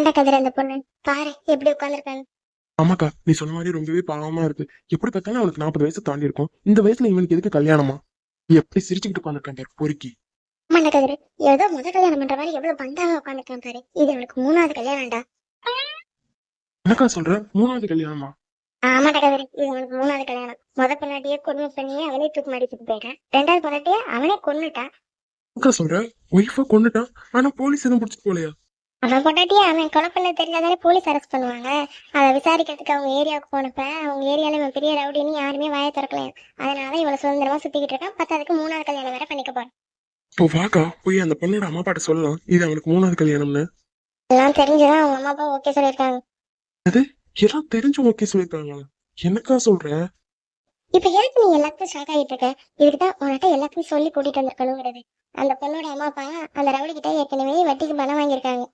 பாவண்டா கதிர அந்த பொண்ணு. பாரு எப்படி உட்கார்ந்துருக்காங்க. ஆமாக்கா, நீ சொன்ன மாதிரி ரொம்பவே பாவமா இருக்கு. எப்படி பார்த்தாலும் அவனுக்கு 40 வயசு தாண்டி இருக்கும். இந்த வயசுல இவனுக்கு எதுக்கு கல்யாணமா? எப்படி சிரிச்சுக்கிட்டு உட்காந்துருக்கான் பாரு பொறுக்கி. ஆமாண்டா கதிர, ஏதோ முத கல்யாணம் பண்ற மாதிரி எவ்வளவு பந்தாவா உட்காந்துருக்கான் பாரு. இது அவனுக்கு 3வது கல்யாணம்டா. என்னக்கா சொல்ற? 3வது கல்யாணமா? ஆமாண்டா கதிர, இது அவனுக்கு 3வது கல்யாணம். முத பொண்டாட்டியே கொடுமை பண்ணியே அவனே தூக்கு மாடி தூக்கு போயிட்டான். 2வது பொண்டாட்டியே அவனே கொன்னுட்டான். அக்கா சொல்ற? ஒய்ஃபா கொண்டுட்டான், ஆனா போலீஸ் எதுவும் பிடிச்சிட்டு போலையா? அவன் பொண்டாட்டியே அவன் கொலை பண்ண தெரிஞ்சாதானே போலீஸ் அரெஸ்ட் பண்ணுவாங்க. அதை விசாரிக்கிறதுக்கு அவங்க ஏரியாவுக்கு போனப்ப அவங்க ஏரியால இவன் பெரிய ரவுடின்னு யாருமே வாயை திறக்கலையா. அதனால இவ்வளவு சுதந்திரமா சுத்திக்கிட்டு இருக்கான். பத்தாவதுக்கு 3வது கல்யாணம் வேற பண்ணிக்க போறான். இப்போ வாக்கா போய் அந்த பொண்ணோட அம்மா அப்பாட்ட சொல்லலாம் இது அவனுக்கு 3வது கல்யாணம்னு. எல்லாம் தெரிஞ்சுதான் அவங்க அம்மா அப்பா ஓகே சொல்லியிருக்காங்க. அது எல்லாம் தெரிஞ்சு ஓகே சொல்லிருக்காங்க. என்னக்கா சொல்ற? இப்ப எதுக்கு நீ எல்லாத்தையும் ஷாக் ஆகிட்டு இருக்க? இதுக்குதான் உன்கிட்ட எல்லாத்தையும் சொல்லி கூட்டிட்டு வந்திருக்கணுங்கிறது. அந்த பொண்ணோட அம்மா அப்பா அந்த ரவுடி கிட்ட ஏற்கனவே வட்டிக்கு பணம் வாங்கியிருக்காங்க.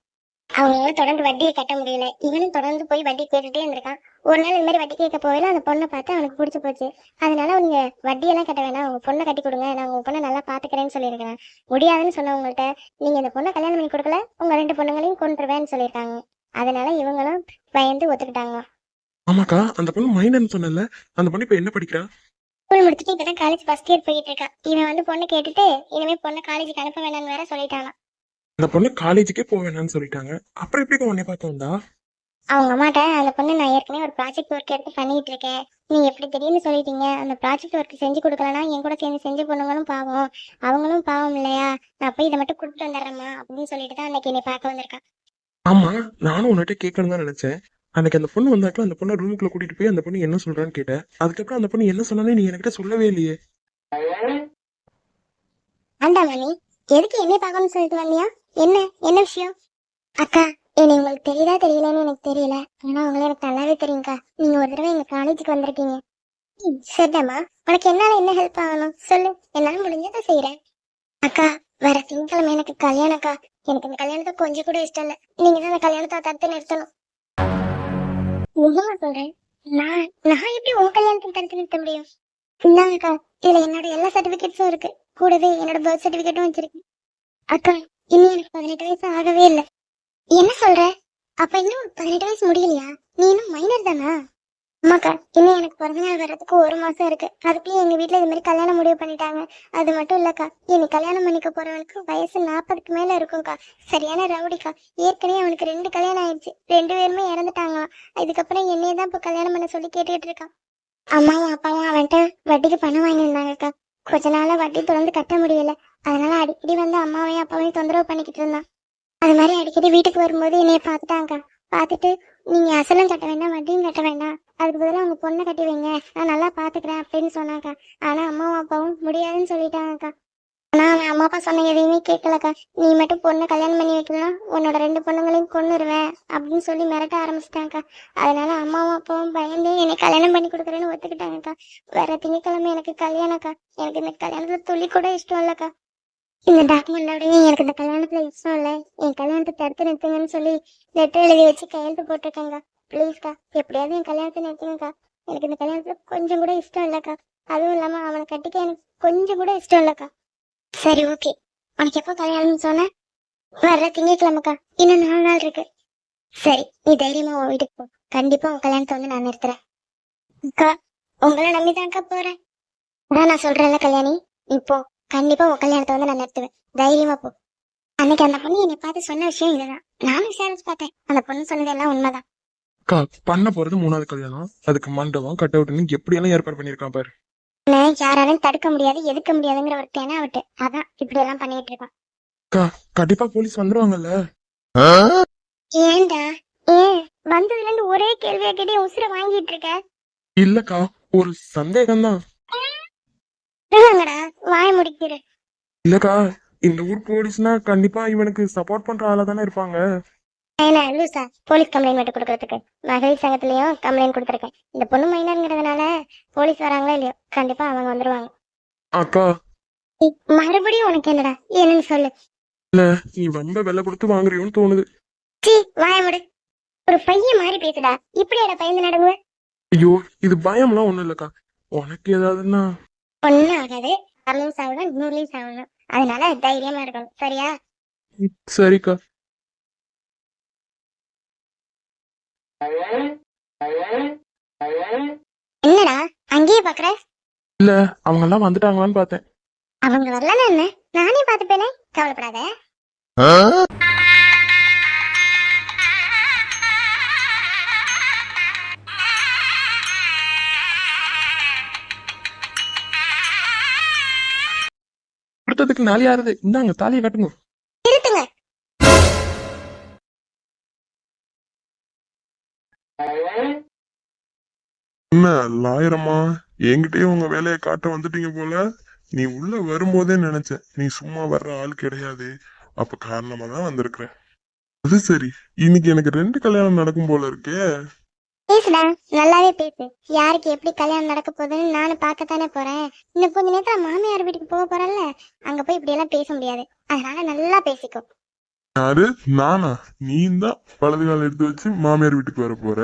அவங்களால தொடர்ந்து வட்டியை கட்ட முடியல. இவனும் தொடர்ந்து போய் வட்டி கேட்டுட்டே இருந்திருக்கான். ஒரு நாள் இந்த மாதிரி வட்டி கேட்க போயில அந்த பொண்ணை பார்த்து அவனுக்கு பிடிச்சி போச்சு. அதனால நீங்க வட்டியெல்லாம் கட்ட வேணாம், உங்க பொண்ணை கட்டி கொடுங்க, நான் உங்க பொண்ணை நல்லா பாத்துக்கிறேன்னு சொல்லியிருக்கிறேன். முடியாதுன்னு சொன்னவங்கள்ட்ட நீங்க இந்த பொண்ணை கல்யாணம் பண்ணி கொடுக்கல, உங்க 2 பொண்ணுங்களையும் கொன்றுவேன்னு சொல்லியிருக்காங்க. அதனால இவங்களும் பயந்து ஒத்துக்கிட்டாங்க. ஆமாக்கா, அந்த பொண்ணு மைனர்னு சொன்னல, அந்த பொண்ணு இப்ப என்ன படிக்கிறா? ஸ்கூல் முடிச்சுட்டு இப்பதான் காலேஜ் ஃபர்ஸ்ட் இயர் போயிட்டு இருக்கான். இவன் வந்து பொண்ணை கேட்டுட்டு இனிமே பொண்ணை காலேஜுக்கு அனுப்ப வேணாம்னு வேற சொல்லிட்டானா. அந்த பொண்ணு காலேஜுக்கே போக வேணாம்னு சொல்லிட்டாங்க. அப்புறம் எப்படி உன்னை பார்த்து வந்தா? அவங்க அம்மாட்ட அந்த பொண்ணு நான் ஏற்கனவே ஒரு ப்ராஜெக்ட் ஒர்க் எடுத்து பண்ணிட்டு இருக்கேன், நீங்க எப்படி திடீர்னு சொல்லிட்டீங்க, அந்த ப்ராஜெக்ட் ஒர்க் செஞ்சு கொடுக்கலன்னா என் கூட சேர்ந்து செஞ்சு பொண்ணுங்களும் பாவம், அவங்களும் பாவம் இல்லையா, நான் போய் இதை மட்டும் கொடுத்துட்டு வந்துடுறேம்மா அப்படின்னு சொல்லிட்டு தான் அன்னைக்கு என்னை பார்க்க வந்திருக்கான். ஆமா, நானும் உன்கிட்ட கேட்கணும் தான் நினைச்சேன். அன்னைக்கு அந்த பொண்ணு வந்தாக்கல, அந்த பொண்ணை ரூமுக்குள்ள கூட்டிட்டு போய் அந்த பொண்ணு என்ன சொல்றான்னு கேட்டேன். அதுக்கப்புறம் அந்த பொண்ணு என்ன சொன்னாலே நீ என்கிட்ட சொல்லவே இல்லையே. ஆண்டாமா நீ எதுக்கு என்னை பார்க்கணும்னு சொல்லிட்டு வந்தியா? என்ன என்ன விஷயம்? அக்கா, என்னை உங்களுக்கு தெரியுதா தெரியலன்னு எனக்கு தெரியல, ஆனா உங்களை எனக்கு நல்லாவே தெரியுங்கக்கா. நீங்க ஒரு தடவை எங்க காலேஜுக்கு வந்திருக்கீங்க. சரிடாமா, உனக்கு என்னால என்ன ஹெல்ப் ஆகணும் சொல்லு, என்னால முடிஞ்சதை செய்யறேன். அக்கா, வர திங்கக்கிழமை எனக்கு கல்யாணம்க்கா. எனக்கு இந்த கல்யாணத்தை கொஞ்சம் கூட இஷ்டம் இல்ல. நீங்க தான் இந்த கல்யாணத்தை தடுத்து நிறுத்தணும். நிஜமா சொல்றேன். நான் நான் எப்படி உன் கல்யாணத்தை தடுத்து நிறுத்த முடியும்? இந்தாங்கக்கா, இதுல என்னோட எல்லா சர்டிபிகேட்ஸும் இருக்கு. கூடவே என்னோட பர்த் சர்டிபிகேட்டும் வச்சிருக்கு. அக்கா, இன்னும் எனக்கு 18 வயசு ஆகவே இல்லை. என்ன சொல்ற? அப்ப இன்னும் 18 வயசு முடியலையா? நீ இன்னும் மைனர் தானா? ஆமாக்கா, இன்னும் எனக்கு பிறந்தநாள் வர்றதுக்கு 1 மாசம் இருக்கு. அதுக்குள்ளே எங்க வீட்டுல இது மாதிரி கல்யாணம் முடிவு பண்ணிட்டாங்க. அது மட்டும் இல்லக்கா, என்னை கல்யாணம் பண்ணிக்க போறவனுக்கு வயசு 40க்கு மேல இருக்கும்க்கா. சரியான ரவுடிக்கா. ஏற்கனவே அவனுக்கு 2 கல்யாணம் ஆயிடுச்சு. 2 பேருமே இறந்துட்டாங்களாம். இதுக்கப்புறம் என்னையே தான் இப்ப கல்யாணம் பண்ண சொல்லி கேட்டுக்கிட்டு இருக்கான். அம்மாவும் அப்பாவும் அவன்கிட்ட வட்டிக்கு பணம் வாங்கியிருந்தாங்கக்கா. கொஞ்ச நாளா வட்டி தொடர்ந்து கட்ட முடியல. அதனால அடிக்கடி வந்து அம்மாவையும் அப்பாவையும் தொந்தரவு பண்ணிக்கிட்டு இருந்தான். அது மாதிரி அடிக்கடி வீட்டுக்கு வரும்போது என்னைய பார்த்துட்டாங்கக்கா. பார்த்துட்டு நீங்க அசலும் கட்ட வேண்டாம், வட்டியும் கட்ட வேண்டாம், அதுக்கு பதிலாக அவங்க பொண்ணை கட்டி வைங்க, நான் நல்லா பாத்துக்கிறேன் அப்படின்னு சொன்னாக்கா. ஆனா அம்மாவும் அப்பாவும் முடியாதுன்னு சொல்லிட்டாங்கக்கா. ஆனா அவன் அம்மா அப்பா சொன்ன எதையுமே கேட்கலக்கா. நீ மட்டும் பொண்ணை கல்யாணம் பண்ணி வைக்கலாம், உன்னோட 2 பொண்ணுங்களையும் கொன்னுருவேன் அப்படின்னு சொல்லி மிரட்ட ஆரம்பிச்சிட்டாங்கக்கா. அதனால அம்மாவும் அப்பாவும் பயந்து என்னை கல்யாணம் பண்ணி கொடுக்குறேன்னு ஒத்துக்கிட்டாங்கக்கா. வேற திங்கக்கிழமை எனக்கு கல்யாணம்க்கா. எனக்கு இந்த கல்யாணத்துல துளி கூட இஷ்டம் இல்லக்கா. இந்த டாக்குமெண்டோடய எனக்கு இந்த கல்யாணத்துல இஷ்டம் இல்லை, என் கல்யாணத்தை தடுத்து நிறுத்துங்கன்னு சொல்லி லெட்டர் எழுதி வச்சு கையெழுத்து போட்டிருக்கேங்க்கா. ப்ளீஸ்க்கா, எப்படியாவது என் கல்யாணத்தை நிறுத்துங்கக்கா. எனக்கு இந்த கல்யாணத்துல கொஞ்சம் கூட இஷ்டம் இல்லக்கா. அதுவும் இல்லாம அவனை கட்டிக்க எனக்கு கொஞ்சம் கூட இஷ்டம் இல்லக்கா. சரி, ஓகே. உனக்கு எப்போ கல்யாணம்னு சொன்ன? வர்ற திங்கட்கிழமைக்கா. இன்னும் 4 நாள் இருக்கு. சரி, நீ தைரியமா உன் வீட்டுக்கு போ. கண்டிப்பா உன் கல்யாணத்தை வந்து நான் நிறுத்துறேன். அக்கா, உங்களை நம்பிதான்க்கா போறேன். அதான் நான் சொல்றேன்ல கல்யாணி, இப்போ கண்டிப்பா உன் கல்யாணத்தை வந்து நான் நிறுத்துவேன். தைரியமா போ. அன்னைக்கு அந்த பொண்ணு என்னை பார்த்து சொன்ன விஷயம் இதுதான். நானும் விசாரிச்சு பார்த்தேன், அந்த பொண்ணு சொன்னது எல்லாம் உண்மைதான். அக்கா, பண்ண போறது 3வது கல்யாணம், அதுக்கு மண்டபம் கட் அவுட்னு எப்படி எல்லாம் ஏற்பாடு பண்ணிருக்கான் பாரு. யாராலும் தடுக்க முடியாது, எதுக்க முடியாதுங்கிற ஒரு தேனா விட்டு அதான் இப்படி எல்லாம் பண்ணிட்டு இருக்கான். அக்கா, கண்டிப்பா போலீஸ் வந்துருவாங்கல்ல? ஏன்டா? ஏன் வந்ததுல இருந்து ஒரே கேள்வியா கேட்டே உசுர வாங்கிட்டு இருக்க? இல்லக்கா, ஒரு சந்தேகம்தான். வாய முடிக்கிற. இல்லக்கா, இந்த ஊர் போலீஸ்னா கண்டிப்பா இவனுக்கு சப்போர்ட் பண்ற ஆளா தானே இருப்பாங்க. என்ன லூசா? போலீஸ் கம்ப்ளைண்ட் மட்டும் கொடுக்கறதுக்கு மகளிர் சங்கத்திலயும் கம்ப்ளைண்ட் கொடுத்துருக்கேன். இந்த பொண்ணு மைனர்ங்கிறதுனால போலீஸ் வராங்களோ இல்லையோ, கண்டிப்பா அவங்க வந்துருவாங்க. அக்கா, மறுபடியும் உனக்கு என்னடா? என்னன்னு சொல்லு. இல்ல, நீ ரொம்ப வெலை கொடுத்து வாங்குறியோன்னு தோணுது. சீ, வாய முடு. ஒரு பையன் மாதிரி பேசுடா. இப்படியாடா பயந்து நடங்குவ? ஐயோ, இது பயம்லாம் ஒண்ணும் இல்லக்கா. உனக்கு ஏதாவதுன்னா ஒன்னும் ஆகாது. 6 சாவணும், 100 சாவணும். அதனால தைரியமா இருக்கணும், சரியா? சரிக்கா. என்னடா அங்கேயே பாக்குற? இல்ல அவங்க எல்லாம் வந்துட்டாங்களான்னு பார்த்தேன். அவங்க வரலன்னா என்ன, நானே பாத்துப்பேனே, கவலைப்படாத. அடுத்ததுக்கு நாளை யாருது? இந்தாங்க தாலியை கட்டுங்க. நிறுத்துங்க. என்ன லாயரம்மா, என்கிட்டயே உங்க வேலையை காட்ட வந்துட்டீங்க போல. நீ உள்ள வரும்போதே நினைச்சேன் நீ சும்மா வர்ற ஆள் கிடையாது, அப்ப காரணமா தான் வந்திருக்கிறேன். அது சரி, இன்னைக்கு எனக்கு 2 கல்யாணம் நடக்கும் போல இருக்கே. பேசுடா, நல்லாவே பேசு. யாருக்கு எப்படி கல்யாணம் நடக்க போகுதுன்னு நானும் பார்க்கத்தானே போறேன். இன்னும் கொஞ்ச நேரத்துல மாமியார் வீட்டுக்கு போக போறேன்ல, அங்க போய் இப்படி எல்லாம் பேச முடியாது. அதனால நல்லா பேசிக்கோ. யாரு? நானா? நீ தான் வலது கால் எடுத்து வச்சு மாமியார் வீட்டுக்கு வர போற.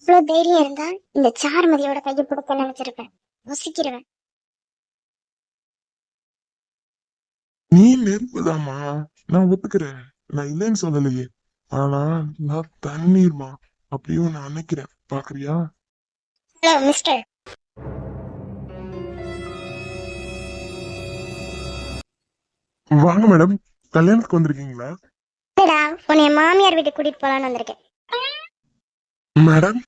இவ்வளவு தைரியம் இருந்தா இந்த சாருமதியோட கையை பிடிக்க நினைச்சிருப்பேன். யோசிக்கிறவன். நீ நெருப்புதாம்மா, நான் ஒத்துக்கிறேன், நான் இல்லைன்னு சொல்லலையே. ஆனா நான் தண்ணீர்மா, அப்படியும் நான் நினைக்கிறேன், பாக்குறியா? Hello mister. வாங்க மேடம், கல்யாணத்துக்கு வந்திருக்கீங்களா? என்னடா, உன்னை மாமியார் வீட்டுக்கு கூட்டிட்டு போலான்னு வந்திருக்கேன். மேடம்,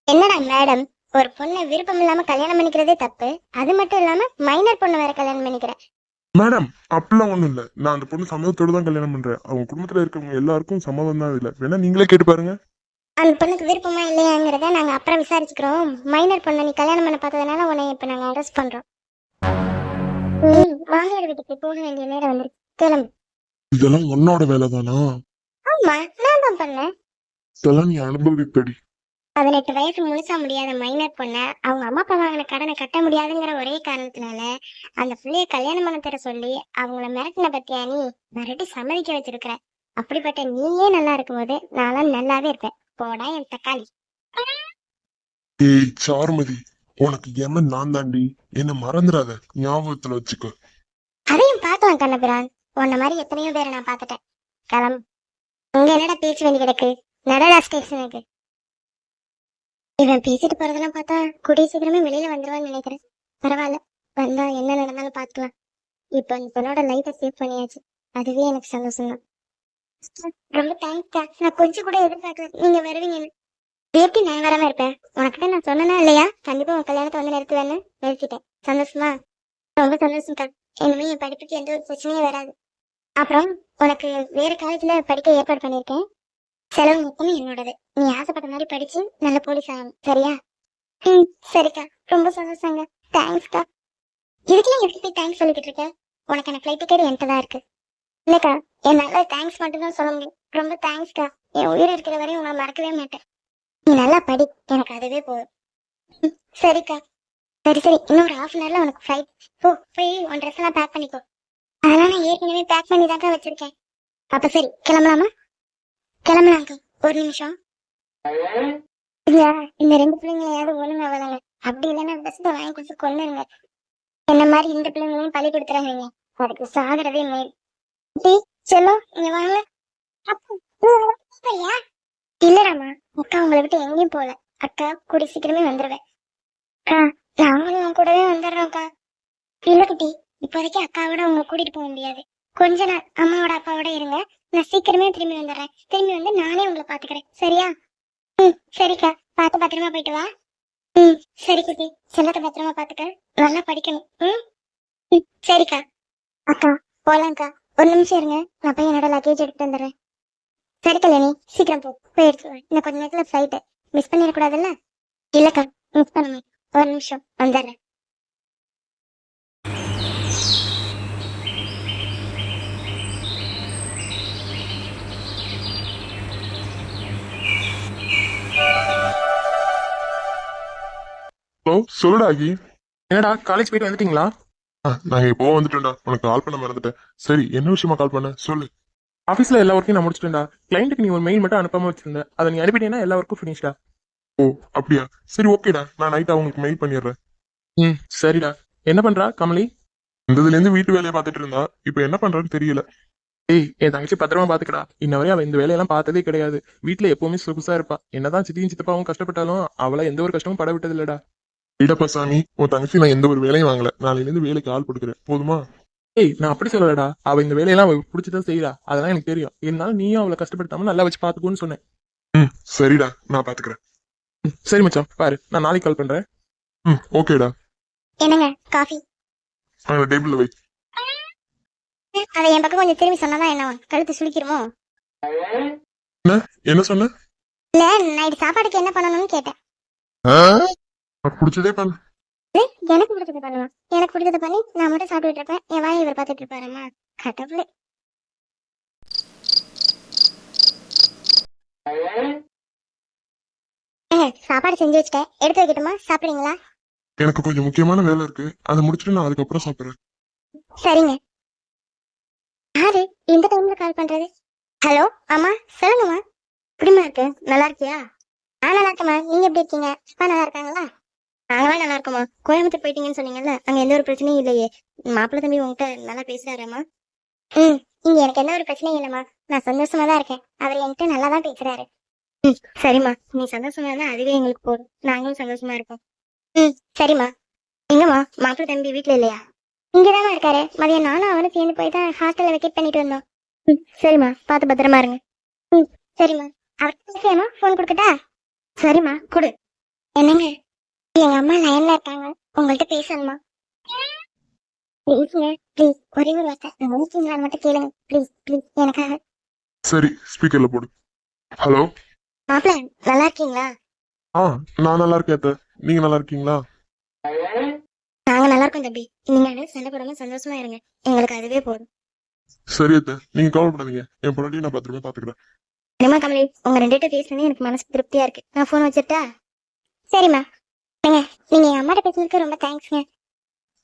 என்னடா மேடம், ஒரு பொண்ணை விருப்பம் இல்லாம கல்யாணம் பண்ணிக்கிறதே தப்பு. அது மட்டும் இல்லாம மைனர் பொண்ணு வேற கல்யாணம் பண்ணிக்கிறேன். மேடம் அப்படிலாம் ஒண்ணும் இல்ல. நான் அந்த பொண்ணு சம்மதத்தோட தான் கல்யாணம் பண்றேன். அவங்க குடும்பத்துல இருக்கவங்க எல்லாருக்கும் சம்மதம் தான். இல்ல வேணா நீங்களே கேட்டு பாருங்க. அந்த பொண்ணுக்கு விருப்பமா இல்லையாங்கிறத நாங்க அப்புறம் விசாரிச்சுக்கிறோம். மைனர் பொண்ணை நீ கல்யாணம் பண்ண பார்த்ததுனால உன்னை இப்ப நாங்க அரெஸ்ட் பண்றோம். மாமியார் வீட்டுக்கு போக வேண்டிய நேரம் வந்துருக்கு, கிளம்பு. இதெல்லாம் உன்னோட வேலை தானா? ஆமா, நான் தான் பண்ணேன். இதெல்லாம் நீ அனுபவிப்படி. 18 வயசு முழுசா முடியாத மைனர் பொண்ண அவங்க அம்மா அப்பா வாங்கின கடனை கட்ட முடியாதுங்கிற ஒரே காரணத்தினால அந்த பிள்ளைய கல்யாணம் பண்ண தர சொல்லி அவங்கள மிரட்டின பத்தியா நீ மிரட்டி சம்மதிக்க வச்சிருக்கிற. அப்படிப்பட்ட நீயே நல்லா இருக்கும்போது நான்லாம் நல்லாவே இருப்பேன். போடா என் தக்காளி. ஏய் சாருமதி, உனக்கு எமன் நான் தாண்டி, என்ன மறந்துடாத, ஞாபகத்துல வச்சுக்கோ. அதையும் பார்க்கலாம் கண்ணபிரான். உன்ன மாதிரி எத்தனையோ பேரை நான் பார்த்துட்டேன். கிளம்பு. உங்க என்னடா பேச்சு வேண்டி கிடக்கு? நடடா ஸ்டேஷனுக்கு. இவன் பேசிட்டு போறதெல்லாம் பார்த்தா கூடிய சீக்கிரமே வெளியில வந்துருவான்னு நினைக்கிறேன். பரவாயில்ல, வந்தா என்ன நடந்தாலும் பார்க்கலாம். இப்ப இந்த பொண்ணோட லைஃபை சேவ் பண்ணியாச்சு, அதுவே எனக்கு சந்தோஷம் தான். ரொம்ப தேங்க்ஸ்டா. நான் கொஞ்சம் கூட எதிர்பார்க்கல நீங்க வருவீங்கன்னு. இது எப்படி நான் வராம இருப்பேன்? உனக்கிட்ட நான் சொன்னேனா இல்லையா கண்டிப்பா உன் கல்யாணத்தை வந்து நிறுத்துவேன்னு? நிறுத்திட்டேன். சந்தோஷமா? ரொம்ப சந்தோஷம்க்கா. இனிமே என் படிப்புக்கு எந்த ஒரு பிரச்சனையும் வராது. அப்புறம் உனக்கு வேற காலேஜ்ல படிக்க ஏற்பாடு பண்ணிருக்கேன். செலவு மொத்தமே என்னோடது. நீ ஆசைப்பட்ட மாதிரி படிச்சு நல்ல போலீஸ் ஆகணும், சரியா? சரிக்கா, ரொம்ப சந்தோஷங்க. தேங்க்ஸ்க்கா. இதுக்கெல்லாம் எப்படி போய் தேங்க்ஸ் சொல்லிக்கிட்டு இருக்க? உனக்கான ஃபிளைட் டிக்கெட் என்கிட்ட தான் இருக்கு. இல்லக்கா, என்னால தேங்க்ஸ் மட்டும் தான் சொல்ல முடியும். ரொம்ப தேங்க்ஸ்க்கா. என் உயிர் இருக்கிற வரையும் உங்களை மறக்கவே மாட்டேன். நீ நல்லா படி, எனக்கு அதுவே போதும். சரிக்கா. சரி சரி, இன்னும் ஒரு 1/2 hourல உனக்கு ஃபிளைட். போய் உன் ட்ரெஸ் எல்லாம் பேக் பண்ணிக்கோ. அதெல்லாம் நான் ஏற்கனவே பேக் பண்ணி தாக்கா வச்சிருக்கேன். அப்ப சரி, கிளம்பலாமா? கிளம்பலாங்க. ஒரு நிமிஷம். இல்லையா, இந்த 2 பிள்ளைங்களையாவது ஒழுங்கா வளங்க. அப்படி இல்லைன்னா பெஸ்ட் வாங்கி கொடுத்து கொண்டுருங்க. என்ன மாதிரி இந்த பிள்ளைங்களையும் பழி கொடுத்துறாங்க. அதுக்கு சாகிறதே மேல். செல்லம், இங்க வாங்க. இல்லடாமா, அக்கா உங்களை விட்டு எங்கேயும் போல. அக்கா கூடி சீக்கிரமே வந்துருவேன். அக்கா, நாங்களும் கூடவே வந்துடுறோம்க்கா. இல்ல குட்டி, இப்போதைக்கு அக்காவோட உங்களை கூட்டிட்டு போக முடியாது. கொஞ்ச நாள் அம்மாவோட அப்பாவோட இருங்க. நான் சீக்கிரமே திரும்பி வந்துடுறேன். திரும்பி வந்து நானே உங்களை பாத்துக்கிறேன், சரியா? சரிக்கா, பார்த்து பத்திரமா போயிட்டு வா. சரி குட்டி, செல்லத்தை பத்திரமா பாத்துக்க. நல்லா படிக்கணும். சரிக்கா. அக்கா போலாம்க்கா. ஒரு நிமிஷம் இருங்க, நான் போய் என்னோட லக்கேஜ் எடுத்துட்டு வந்துடுறேன். சரி கல்யாணி, சீக்கிரம் போய் எடுத்து. இன்னும் கொஞ்ச நேரத்துல ஃபிளைட் மிஸ் பண்ணிடக்கூடாதுல்ல? இல்லக்கா, மிஸ் பண்ணுங்க. ஒரு நிமிஷம் வந்துடுறேன். ஹலோ, சொல்லுடா ஆகி. என்னடா காலேஜ் போயிட்டு வந்துட்டீங்களா? நாங்க இப்போ வந்துட்டோம்டா, உனக்கு கால் பண்ண மறந்துட்டேன். சரி, என்ன விஷயமா கால் பண்ண சொல்லு. ஆஃபீஸ்ல எல்லா ஒர்க்கையும் நான் முடிச்சிட்டேன்டா. கிளைண்ட்டுக்கு நீ ஒரு மெயில் மட்டும் அனுப்பாம வச்சிருந்தேன். அதை நீ அனுப்பிட்டீங்கன்னா எல்லா ஒர்க்கும் ஃபினிஷ்டா. ஓ அப்படியா, சரி ஓகேடா, நான் நைட் அவங்களுக்கு மெயில் பண்ணிடுறேன். சரிடா. என்ன பண்றா கமலி? இந்ததுல இருந்து வீட்டு வேலையை பார்த்துட்டு இருந்தா, இப்போ என்ன பண்றான்னு தெரியல. ஏய், என் தங்கச்சி பத்திரமா பாத்துக்கடா. இன்ன வரையும் அவ இந்த வேலையெல்லாம் பார்த்ததே கிடையாது. வீட்டுல எப்பவுமே சொகுசா இருப்பா. என்னதான் சித்தியும் சித்தப்பாவும் கஷ்டப்பட்டாலும் அவளை எந்த ஒரு கஷ்டமும் பட விட்டது இல்லடா. இடப்பா சாமி, உன் தங்கச்சி நான் எந்த ஒரு வேலையும் வாங்கல. நாளையில இருந்து வேலைக்கு ஆள் கொடுக்குறேன், போதுமா? ஏய், நான் அப்படி சொல்லலடா. அவ இந்த வேலையெல்லாம் அவ பிடிச்சதான் செய்யறா. அதெல்லாம் எனக்கு தெரியும். இருந்தாலும் நீயும் அவளை கஷ்டப்படுத்தாம நல்லா வச்சு பாத்துக்கோன்னு சொன்னேன். ம், சரிடா, நான் பாத்துக்கிறேன். சரி மச்சான், பாரு, நான் நாளைக்கு கால் பண்றேன். ம், ஓகேடா. என்னங்க காஃபி? அந்த டேபிள்ல வை. அதை என் பக்கம் கொஞ்சம் திரும்பி சொன்னாதான் என்ன கழுத்து சுளிக்கிறோமோ? என்ன சொன்ன? இல்ல, நைட்டு சாப்பாடுக்கு என்ன பண்ணணும்னு கேட்டேன். உனக்கு பிடிச்சதே பண்ணு. எனக்கு பிடிச்சது பண்ணுவேன். எனக்கு பிடிச்சது பண்ணி நான் மட்டும் சாப்பிட்டுட்டு இருப்பேன். என் வாயை இவர் பார்த்துட்டு இருப்பாரம்மா. கடவுளே. சாப்பாடு செஞ்சு வச்சுட்டேன், எடுத்து வைக்கட்டுமா? சாப்பிடுறீங்களா? எனக்கு கொஞ்சம் முக்கியமான வேலை இருக்கு, அதை முடிச்சுட்டு நான் அதுக்கப்புறம் சாப்பிடுறேன். சரிங்க. யாரு இந்த டைம்ல கால் பண்றது? ஹலோ அம்மா, சொல்லுங்கம்மா. எப்படிமா இருக்கு? நல்லா இருக்கியா? நான் நல்லா இருக்கேம்மா. நீங்க எப்படி இருக்கீங்க? அப்பா நல்லா இருக்காங்களா? நாங்களாம் நல்லா இருக்கோம்மா. கோயம்புத்தூர் போயிட்டீங்கன்னு சொன்னீங்கல்ல, அங்க எந்த ஒரு பிரச்சனையும் இல்லையே? மாப்பிள்ளை தம்பி உங்ககிட்ட நல்லா பேசுறாராம்மா? ம், இங்க எனக்கு எந்த ஒரு பிரச்சனையும் இல்லைம்மா. நான் சந்தோஷமா தான் இருக்கேன். அவர் என்கிட்ட நல்லா தான் பேசுறாரு. ம், சரிம்மா. நீ சந்தோஷமா இருந்தா அதுவே எங்களுக்கு போதும். நாங்களும் சந்தோஷமா இருக்கோம். ம், சரிம்மா. எங்கம்மா மாப்பிள்ளை தம்பி வீட்டுல இல்லையா? இங்கதாம்மா இருக்காரு. மதியம் நானும் அவனும் சேர்ந்து போய் தான் ஹாஸ்டல்ல வெக்கேட் பண்ணிட்டு வந்தோம். ம், சரிம்மா. பார்த்து பத்திரமா இருங்க. ம், சரிம்மா. அவர்கிட்ட பேசுறியாம்மா? ஃபோன் கொடுக்கட்டா? சரிம்மா, கொடு. என்னங்க, எங்க அம்மா லைன்ல இருக்காங்க, உங்கள்கிட்ட பேசணுமா? ப்ளீஸ்ங்க, ப்ளீஸ். ஒரே ஒரு வார்த்தை, நான் முடிச்சீங்களா மட்டும் கேளுங்க. ப்ளீஸ் ப்ளீஸ், எனக்காக. சரி, ஸ்பீக்கர்ல போடு. ஹலோ. மாப்பிள்ள, நல்லா இருக்கீங்களா? ஆ, நான் நல்லா இருக்கேன் அத்தை. நீங்க நல்லா இருக்கீங்களா? நாங்க நல்லா இருக்கோம் தம்பி. நீங்க எனக்கு சண்டை போடாம சந்தோஷமா இருங்க. எங்களுக்கு அதுவே போதும். சரி அத்தை, நீங்க கவலைப்படாதீங்க. என் பொண்டாட்டியை நான் பத்திரமா பாத்துக்கிறேன். சரிம்மா கமலி, உங்க ரெண்டு பேர்ட்ட பேசுனது எனக்கு மனசு திருப்தியா இருக்கு. நான் போன் வச்சிட்டா? சரிம்மா. ஏங்க, நீங்க என் அம்மாட்ட பேசுனதுக்கு ரொம்ப தேங்க்ஸ்ங்க.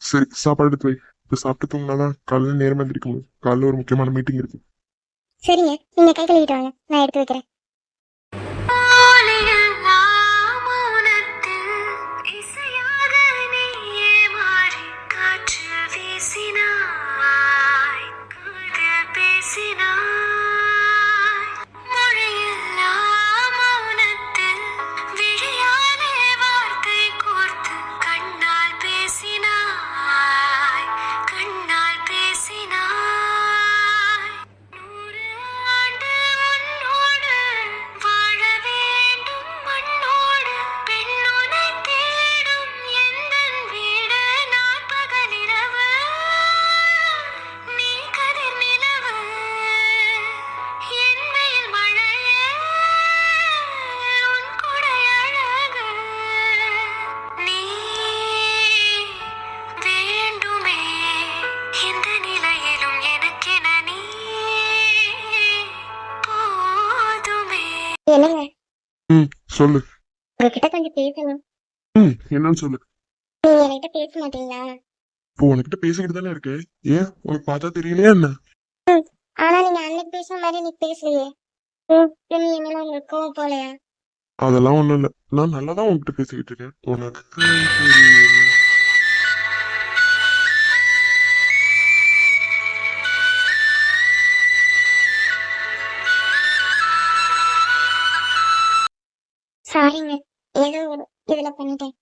சரி, சாப்பாடு எடுத்து வை. இப்ப சாப்பிட்டு தூங்கினாதான் காலையில நேரமா எந்திரிக்க முடியும். காலையில ஒரு முக்கியமான மீட்டிங் இருக்கு. சரிங்க, நீங்க கை கழுவிட்டு வாங்க, நான் எடுத்து வைக்கிறேன். என்னங்க, ம், சொல்லு. உங்ககிட்ட கொஞ்சம் பேசணும். ம், என்னன்னு சொல்லு. நீங்க என்கிட்ட பேச மாட்டீங்களா? இப்போ உனக்கிட்ட பேசிக்கிட்டு தானே இருக்கு. ஏன், உனக்கு பார்த்தா தெரியலையா என்ன? ஆனா நீங்க அன்னைக்கு பேசுன மாதிரி இன்னைக்கு பேசலையே. நீ என்னால உங்களுக்கு கோவம் போலையா? அதெல்லாம் ஒண்ணும் இல்ல. நான் நல்லாதான் உன்கிட்ட பேசிக்கிட்டு இருக்கேன். உனக்கு தெரியல. சாரிங்க, ஏதோ ஒரு இதுல பண்ணிட்டேன்.